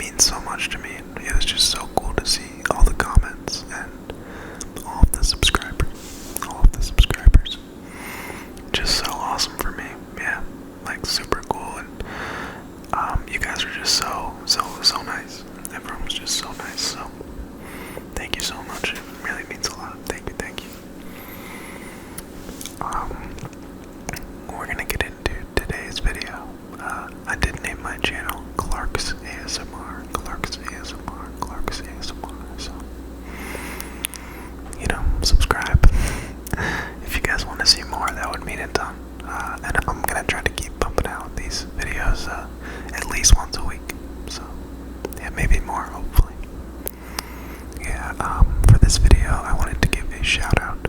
means so much to me. It was just so cool to see all the comments and all of the subscribers. Just so awesome for me. Yeah, like super cool. And you guys are just so nice. Everyone was just so nice. So thank you so much. It really means a lot. Thank you. We're gonna get into today's video. I did name my channel Clark's ASMR. So, subscribe. If you guys want to see more, that would mean a ton. And I'm gonna try to keep pumping out these videos at least once a week. So, yeah, maybe more, hopefully. Yeah, for this video, I wanted to give a shout out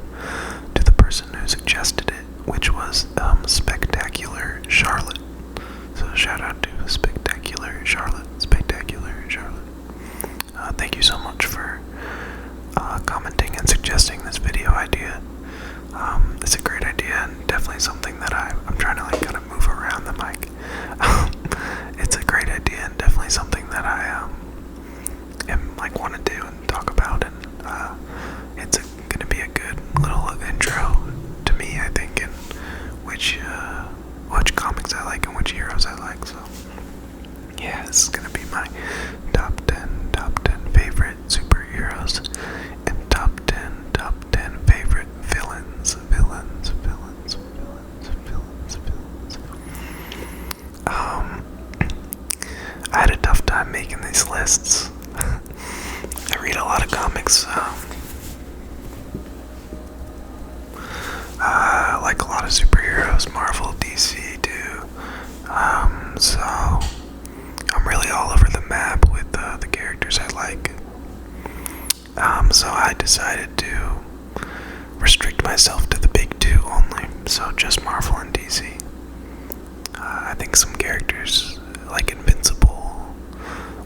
to the person who suggested it, which was Spectacular Charlotte. So shout out to Spectacular Charlotte. Thank you so much for commenting and suggesting this video idea. It's a great idea and definitely something that I'm trying to kind of move around the mic. It's a great idea and definitely something that I want to do and talk about, and it's gonna be a good little intro to me, I think, and which comics I like and which heroes I like. So yeah, this is gonna be my top 10 favorite superheroes and top 10 favorite villains. I had a tough time making these lists. I read a lot of comics, like a lot of superheroes, Marvel, DC too. So I'm really all over the map with the characters I like. So I decided to restrict myself to the big two only, so just Marvel and DC. I think some characters like Invincible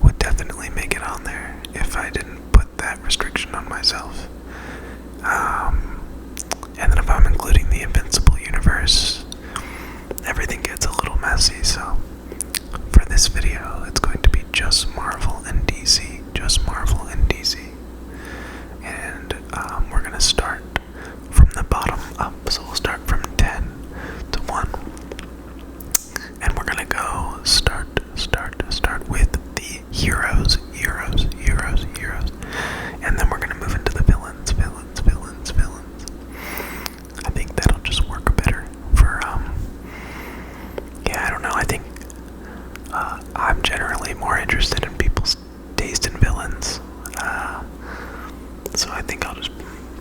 would definitely make it on there if I didn't put that restriction on myself. And then if I'm including the Invincible universe, everything gets a little messy, so for this video, it's going to be just Marvel and DC. And we're going to start from the bottom up, so we'll start from 10 to 1. And we're going to go start with the heroes. And then we're going to move into the villains. I think that'll just work better for, I don't know, I think I'm generally more interested in people's taste in villains. So I think I'll just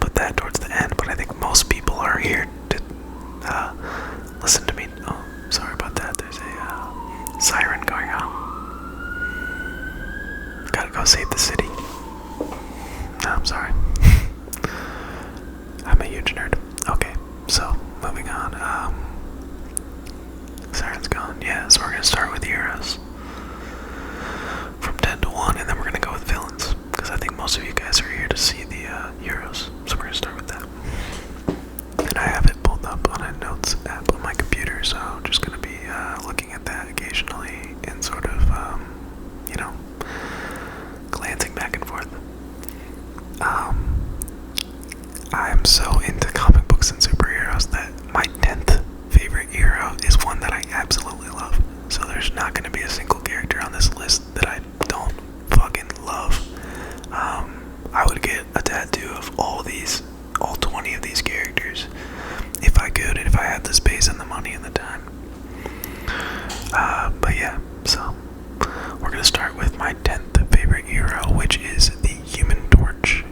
put that towards the end, but I think most people are here to listen to me. Oh, sorry about that. There's a siren going on. Gotta go save the city. No, I'm sorry. I'm a huge nerd. Okay, so moving on. Siren's gone. Yeah, so we're gonna start with heroes from 10 to 1, and then we're gonna go with villains, because I think most of you guys are here to see the heroes. So we're gonna start with that. And I have it pulled up on a notes app on my computer, so I'm just gonna be looking at that occasionally and sort of, glancing back and forth. I'm so into comic books and superheroes that my 10th favorite hero is one that I absolutely love. So there's not going to be a single character on this list that I don't fucking love. I would get a tattoo of all 20 of these characters, if I could, and if I had the space and the money and the time. But yeah, so we're going to start with my 10th favorite hero, which is the Human Torch.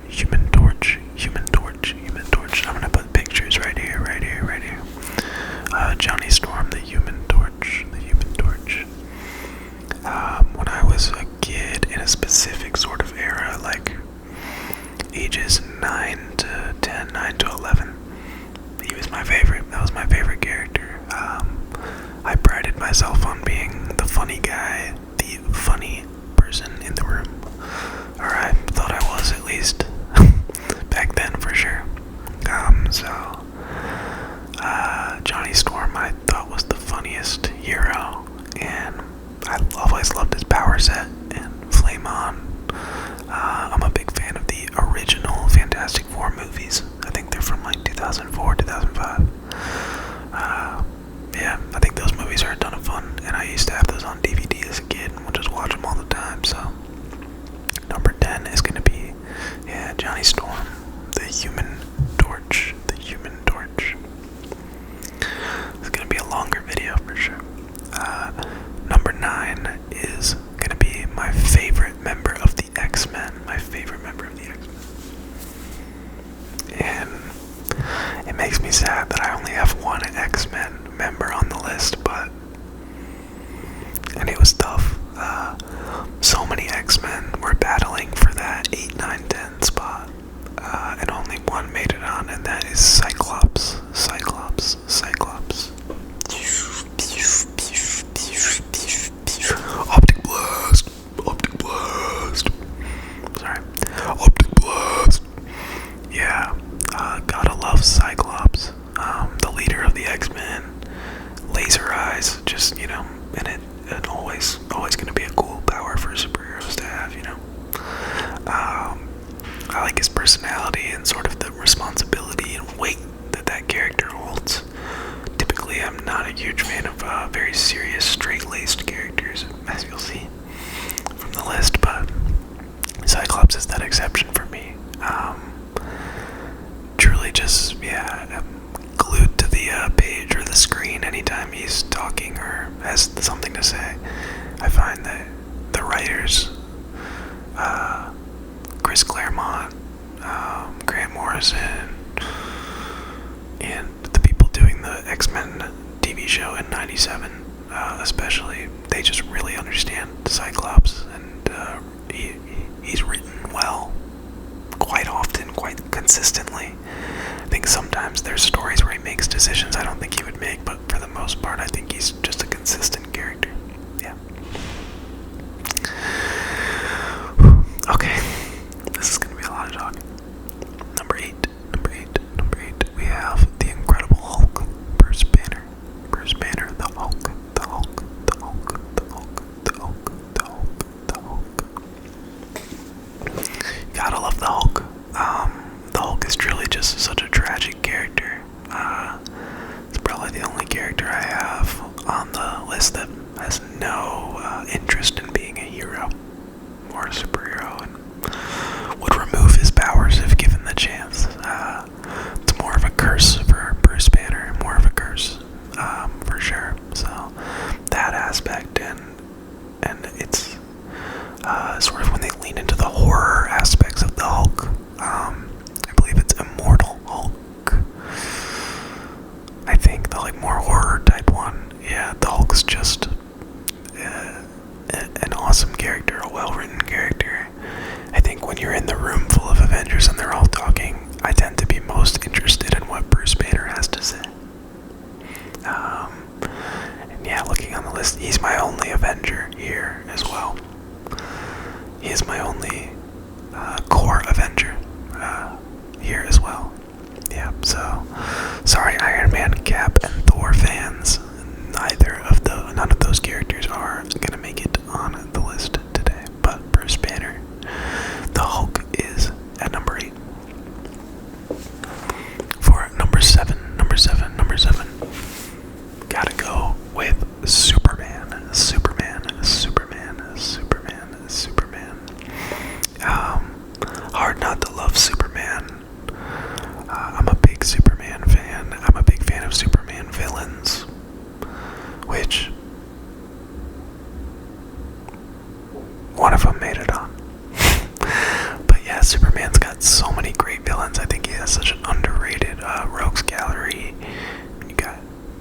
X-Men were battling for that 8, 9, 10 spot, and only one made it on, and that is Cyclops. Cyclops. Optic Blast. Sorry. Optic Blast. Yeah, gotta love Cyclops. The leader of the X-Men. Laser eyes, just, and it always gonna be a cool power for superheroes to have, I like his personality and sort of the responsibility and weight that character holds. Typically, I'm not a huge fan of very serious, straight-laced characters, as you'll see from the list, but Cyclops is that exception for me. Truly just, I'm glued to the page or the screen anytime he's talking or has something to say. I find that the writers, Chris Claremont, Grant Morrison, and the people doing the X-Men TV show in '97, especially, they just really understand Cyclops, and he's written well, quite often, quite consistently. I think sometimes there's stories where he makes decisions I don't think he would make, but for the most part, I think he's just a consistent character. Yeah. Okay, this is gonna be a lot of talking. Number eight, we have the Incredible Hulk, Bruce Banner, the Hulk. Gotta love the Hulk. The Hulk is truly just such a tragic character. It's probably the only character I have on the list that has no interest in being a hero or a superhero and would remove his powers if given the chance. It's more of a curse for Bruce Banner, more of a curse, for sure. So that aspect, and it's sort of when they lean into the horror aspects of the Hulk. I believe it's Immortal Hulk. I think the more horror type one. Yeah, the Hulk's just an awesome character, a well-written character. I think when you're in the room full of Avengers and they're all talking, I tend to be most interested in what Bruce Banner has to say. And yeah, looking on the list, he's my only Avenger here as well. He is my only core Avenger here as well. Yeah, so sorry Iron Man, Cap, and Thor fans. None of those characters are gonna make it on the list today. But Bruce Banner, the Hulk, is at number 8. For number seven, gotta go with Superman. Hard not to love Superman. I'm a big Superman fan. I'm a big fan of Superman villains, which one of them made it on. But yeah, Superman's got so many great villains. I think he has such an underrated rogues gallery. You got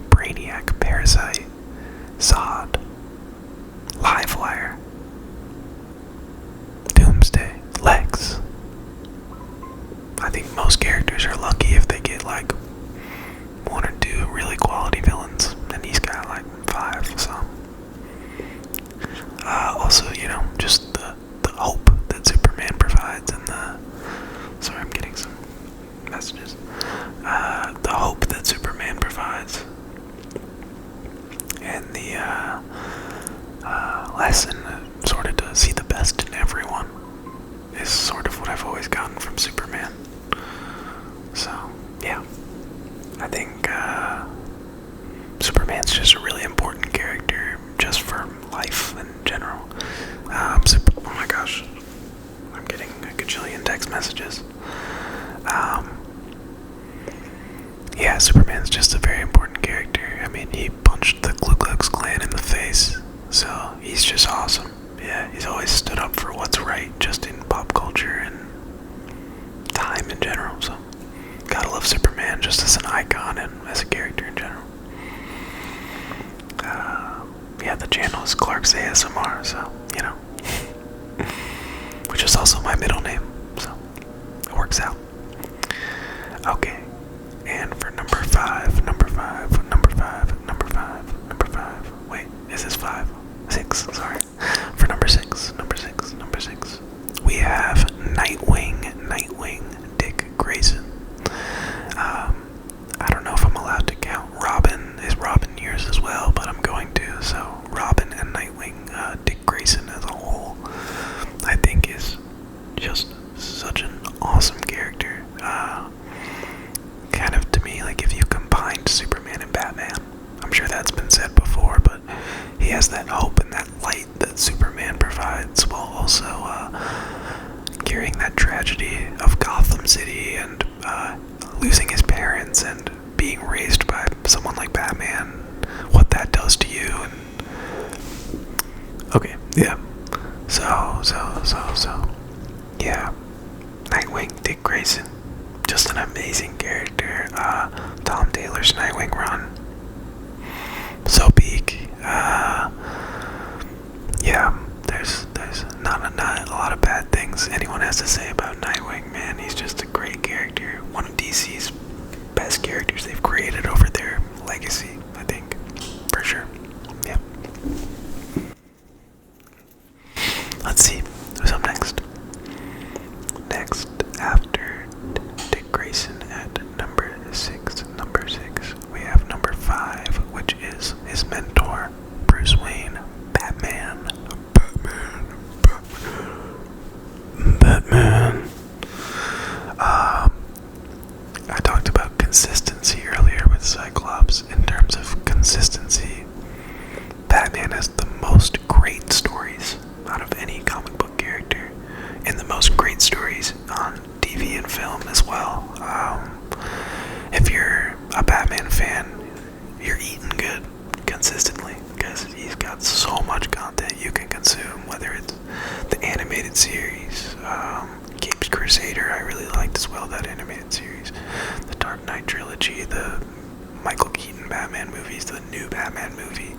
Brainiac, Parasite, Zod, Livewire, Doomsday, Lex. I think most characters are lucky if they get like 1 or 2 really quality villains, and he's got like 5, so. Also, just the hope that Superman provides, and sorry, I'm getting some messages. The hope that Superman provides, and the lesson sort of to see the best in everyone is sort of what I've always gotten from Superman. So, yeah. I think Superman's just a really important character just for life in general. Oh my gosh. I'm getting a gajillion text messages. Yeah, Superman's just a very important character. I mean, he punched the Ku Klux Klan in the face, so he's just awesome. Yeah, he's always stood up for what's right, just in pop culture and time in general, so gotta love Superman just as an icon and as a character in general. Yeah, the channel is Clark's ASMR, so, my middle name, so it works out. Okay, and for number five. Wait, is this 5? 6, sorry. For number six, we have Nightwing, Dick Grayson. I don't know if I'm allowed to count Robin. Is Robin yours as well? But I'm going to. So Robin and Nightwing, Dick Grayson as a whole, I think is just such an awesome character. Kind of to me, like if you combined Superman and Batman, I'm sure that's been said before, but he has that hope and that light that Superman provides, while also carrying that tragedy of Gotham City and losing his parents and being raised by someone like Batman, what that does to you. And okay, yeah. So, yeah. Nightwing, Dick Grayson, just an amazing character. Tom Taylor's Nightwing run, so peak. Yeah, there's not a lot of bad things anyone has to say about Nightwing, man. He's just a great character. One of DC's best characters they've created over their legacy, I think, for sure. Yeah. Let's see, who's up next? Next, after Dick Grayson at number 6, we have number 5, which is his mentor, Bruce Wayne, Batman. I talked about consistency earlier with Cyclops. In terms of consistency, Batman has the most great stories out of any comic book character, and the most great stories on TV and film as well. If you're a Batman fan, you're eating good consistently, because he's got so much content you can consume, whether it's the animated series, Capes Crusader, I really liked as well, that animated series, the Dark Knight trilogy, the Michael Keaton Batman movies, the new Batman movie.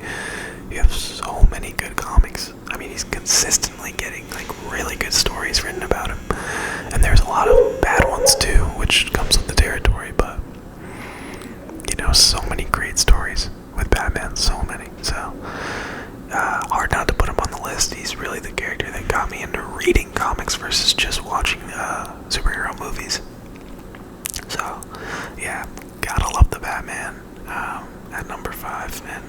You have so many good comics. I mean, he's consistently getting like really good stories written about him, and there's a lot of bad ones too, which comes with the territory, but you know, so many great stories with Batman, so many. So hard not to put him on the list. He's really the character that got me into reading comics versus just watching superhero movies. So yeah, gotta love the Batman at number 5, and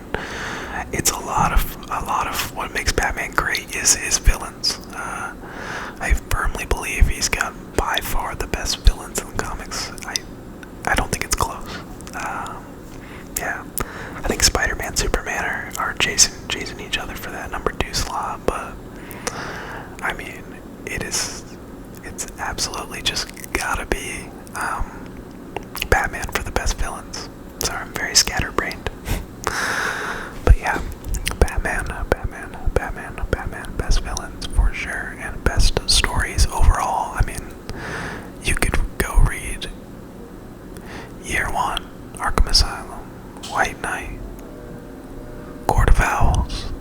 it's a lot of what makes Batman great is his villains. I firmly believe he's got by far the best villains in comics. I don't think it's close. Yeah, I think Spider-Man, Superman are chasing each other for that number 2 slot, but I mean, it's absolutely just gotta be Batman for the best villains. Sorry, I'm very scatterbrained. But yeah, Batman, best villains for sure, and best stories overall. I mean, you could go read Year One, Arkham Asylum, White Knight, Court of Owls,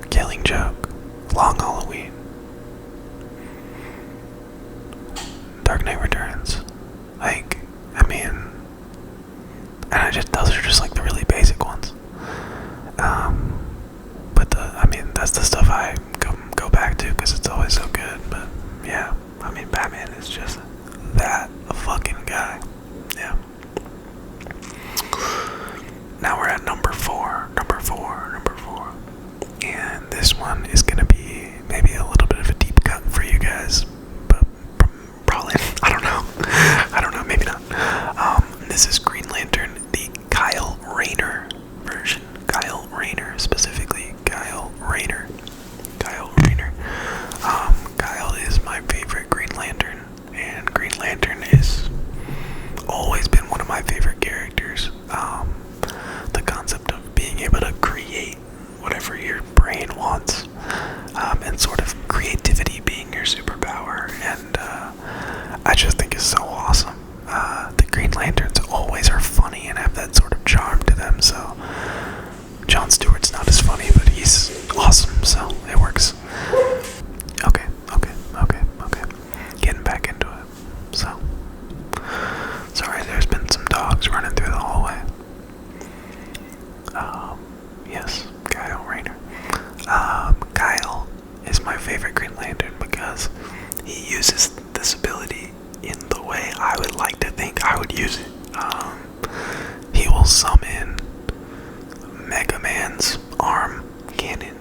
Killing Joke, Long Halloween, Dark Knight Returns. Like, I mean, and those are favorite Green Lantern because he uses this ability in the way I would like to think I would use it. He will summon Mega Man's arm cannon.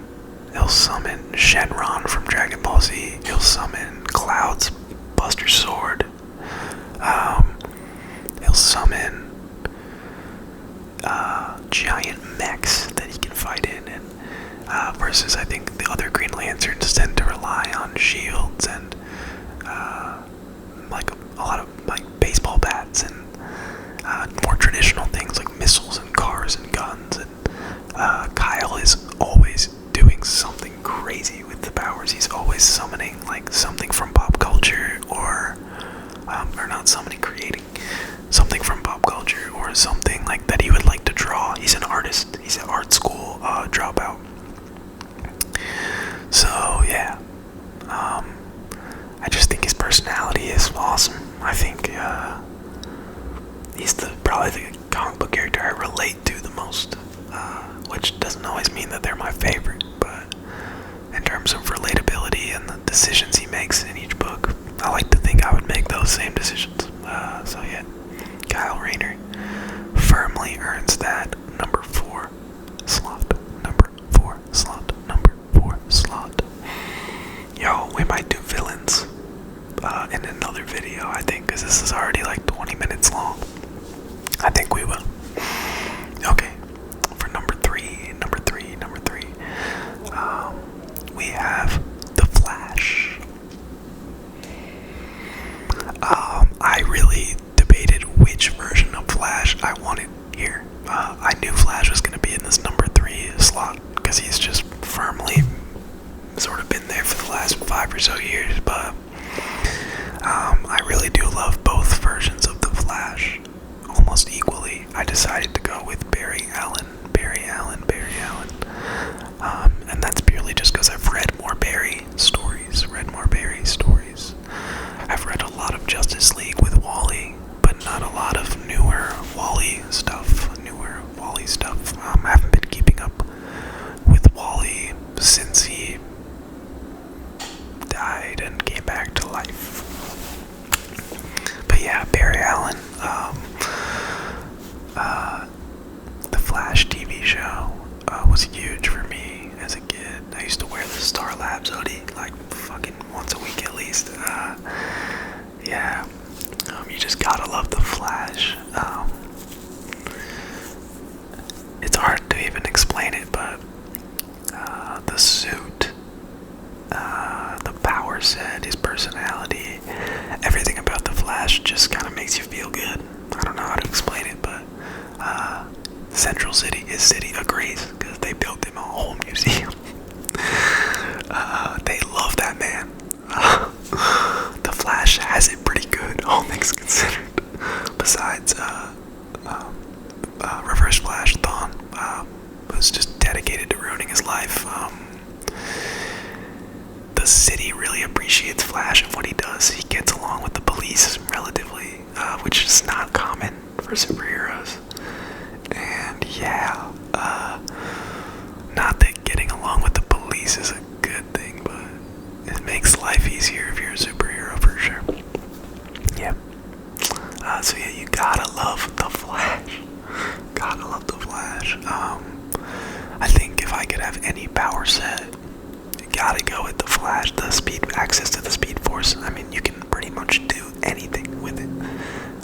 He'll summon Shenron from Dragon Ball Z. He'll summon Cloud's Buster Sword. He'll summon giant mechs that he can fight in, and versus I think the other Green Lanterns tend to rely on shields and like a lot of like baseball bats and more traditional things like missiles and cars and guns. And Kyle is always doing something crazy with the powers. He's always summoning like something from pop culture, or not summoning, creating something from pop culture, or something like that he would like to draw. He's an artist. He's an art school dropout. So yeah, I just think his personality is awesome. I think he's probably the comic book character I relate to the most, which doesn't always mean that they're my favorite, but in terms of relatability and the decisions he makes in each book, I like to think I would make those same decisions. So yeah, Kyle Rayner firmly earns that number 4 slot. Number 4 slot. Number 4 slot. Yo, we might do villains in another video, I think, because this is already like 20 minutes long. I think we will. Okay, for number three, we have The Flash. I really debated which version of Flash I wanted here. I knew Flash was going to be in this number 3 slot because he's just firmly sort of been there for the last 5 or so years, but I really do love both versions of The Flash almost equally. I decided to go with Barry Allen, and that's purely just because I've read more Barry stories. I've read a lot of Justice League with Wally, but not a lot of newer Wally stuff. I haven't been keeping up with Wally since he died and came back to life. But yeah, Barry Allen, the Flash TV show was huge for me as a kid. I used to wear the Star Labs hoodie like fucking once a week at least. Yeah, you just gotta love the Flash. It's hard to even explain it, but the suit, the power set, his personality, everything about the Flash just kind of makes you feel good. I don't know how to explain it, but Central City, his city, agrees because they built him a whole museum. They love that man. The Flash has it pretty good, all things considered. Besides Reverse Flash, Thawne, who's just dedicated to ruining his life. The city really appreciates Flash and what he does. He gets along with the police relatively, which is not common for superheroes. And yeah, not that getting along with the police is a good thing, but it makes life easier if you're a superhero for sure. Yeah. So yeah, you gotta love the Flash. I think if I could have any power set, you gotta go with the Flash. The speed, access to the Speed Force. I mean, you can pretty much do anything with it.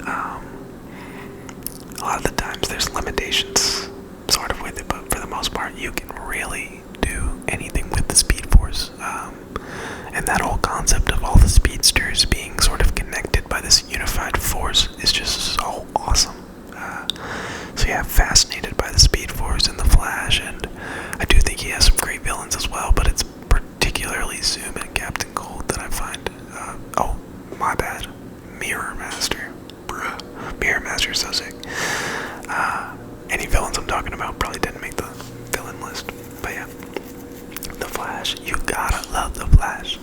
A lot of the times there's limitations sort of with it, but for the most part you can really do anything with the Speed Force. And that whole concept of all the speedsters being sort of connected by this unified force is just so awesome. So yeah, I'm fascinated by the Speed Force and the Flash, and I do think he has some great villains as well, but it's particularly Zoom and Captain Cold that I find, oh, my bad, Mirror Master, Mirror Master is so sick. Any villains I'm talking about probably didn't make the villain list, but yeah, the Flash, you gotta love the Flash.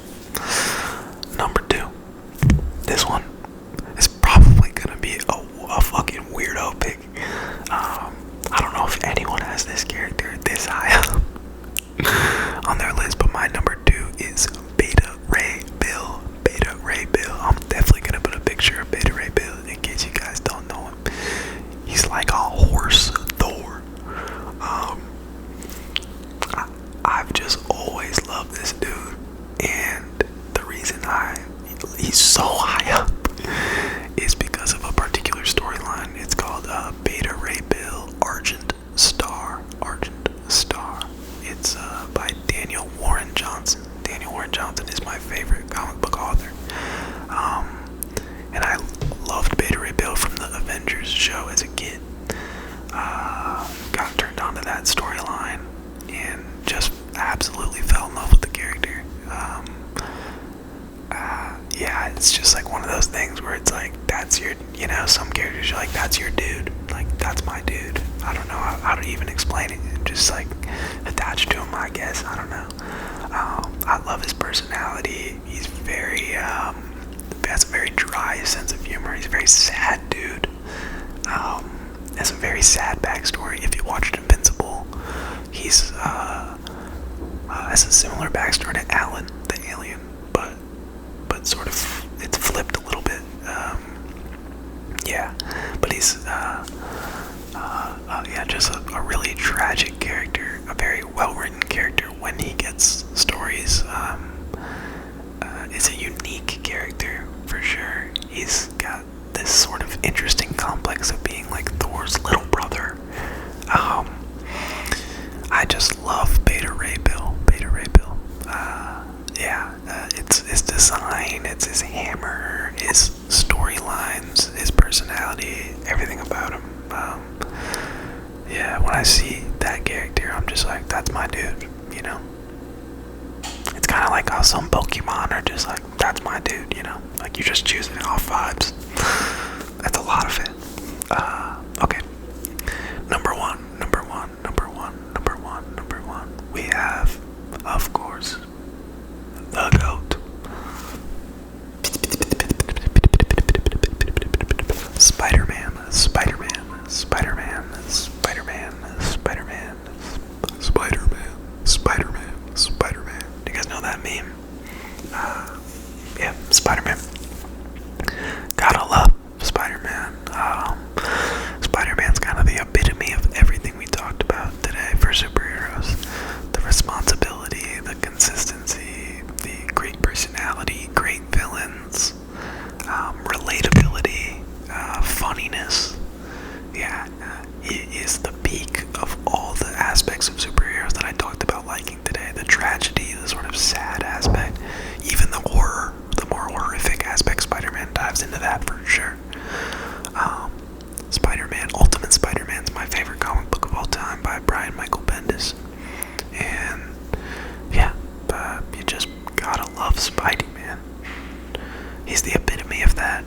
reason he's so high up is because of a particular storyline. It's called Beta Ray Bill Argent Star. It's by Daniel Warren Johnson. Daniel Warren Johnson is my favorite comic book author. And I loved Beta Ray Bill from the Avengers show as a kid. Got turned on to that storyline and just absolutely fell in love with the character. Yeah, it's just like one of those things where it's like, that's your, some characters you're like, that's your dude. Like, that's my dude. I don't know how to even explain it. Just like attached to him, I guess. I don't know. I love his personality. He's has a very dry sense of humor. He's a very sad dude. Has a very sad backstory. If you watched Invincible, he's has a similar backstory to Alan, the alien, but sort of it's flipped a little bit. Yeah, but he's just a really tragic character, a very well-written character when he gets stories. Is a unique character for sure. He's got this sort of interesting complex of being like Thor's little brother. I just love Beta Ray Bill. It's his design, it's his hammer, his storylines, his personality, everything about him. When I see that character, I'm just like, that's my dude, It's kind of like how some Pokemon are just like, that's my dude, Like you just choose it off vibes. That's a lot of it. Okay. Number one. We have, of course, the GOAT. Spider-Man. Do you guys know that meme? Spider-Man. Gotta love Spider-Man. Spider-Man's kind of the epitome of everything we talked about today for superheroes. The responsibility, the consistency, the great personality, great villains, relatability, funniness. It is the peak of all the aspects of superheroes that I talked about liking today. The tragedy, the sort of sad aspect, even the horror, the more horrific aspect. Spider-Man dives into that for sure. Ultimate Spider-Man is my favorite comic book of all time by Brian Michael Bendis. And you just gotta love Spidey, man. He's the epitome of that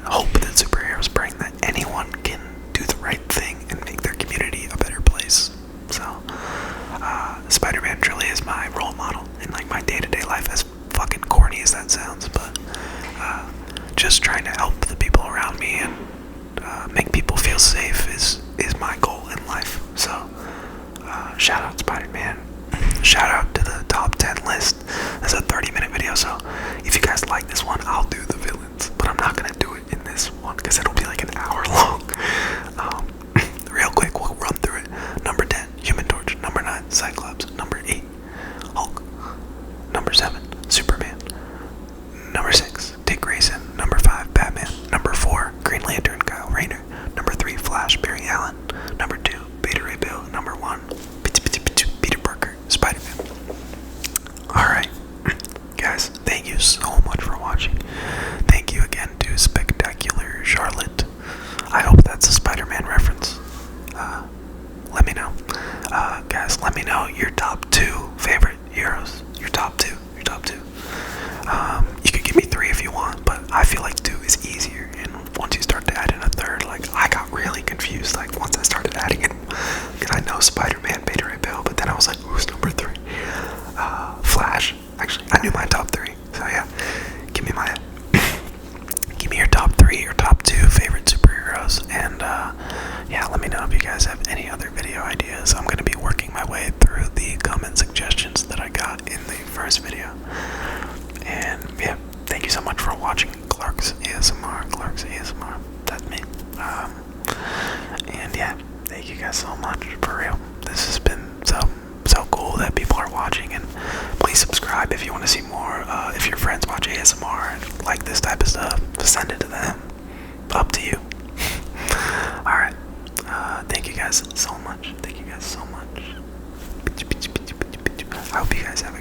hope that superheroes bring, that anyone can do the right thing and make their community a better place. So, Spider-Man truly is my role model in like my day-to-day life, as fucking corny as that sounds, but just trying to help the people around me and make people feel safe is my goal in life. So, shout out Spider-Man. Shout out to the top 10 list. That's a 30-minute video, so if you guys like this one, I'll do the villains, but I'm not gonna do it in this one because it'll be like an hour long. Real quick, we'll run through it. Number 10, Human Torch. Number 9, Cyclops. Number 8, Hulk. Number 7, Superman. Number 6, Dick Grayson. Number 5, Batman. Number 4, Green Lantern, Kyle Rayner. Number 3, Flash, Barry Allen. Number 2, Beta Ray Bill. Number 1, Peter Parker, Spider-Man. Alright, guys, thank you so much for watching. Thank you again to Spectacular Charlotte. I hope that's a Spider-Man reference. Let me know. Guys, let me know your top 2 favorite heroes. Your top two. You could give me 3 if you want, but I feel like 2 is easier. And once you start to add in a third, like, I got really confused, like, once I started adding in, because I know Spider-Man, Beta Ray Bill, but then I was like, who's number 3? Flash. Actually, I knew my top 3, so yeah. Give me your top 3 or top 2 favorite superheroes, and let me know if you guys have any other video ideas. I'm going to be working my way through the comment suggestions that I got in the first video. And thank you so much for watching Clark's ASMR. That's me. Thank you guys so much, for real. This has been so cool that people are watching, and please subscribe subscribe if you want to see more. If your friends watch ASMR and like this type of stuff, send it to them. Up to you. Alright. Thank you guys so much. Thank you guys so much. I hope you guys have a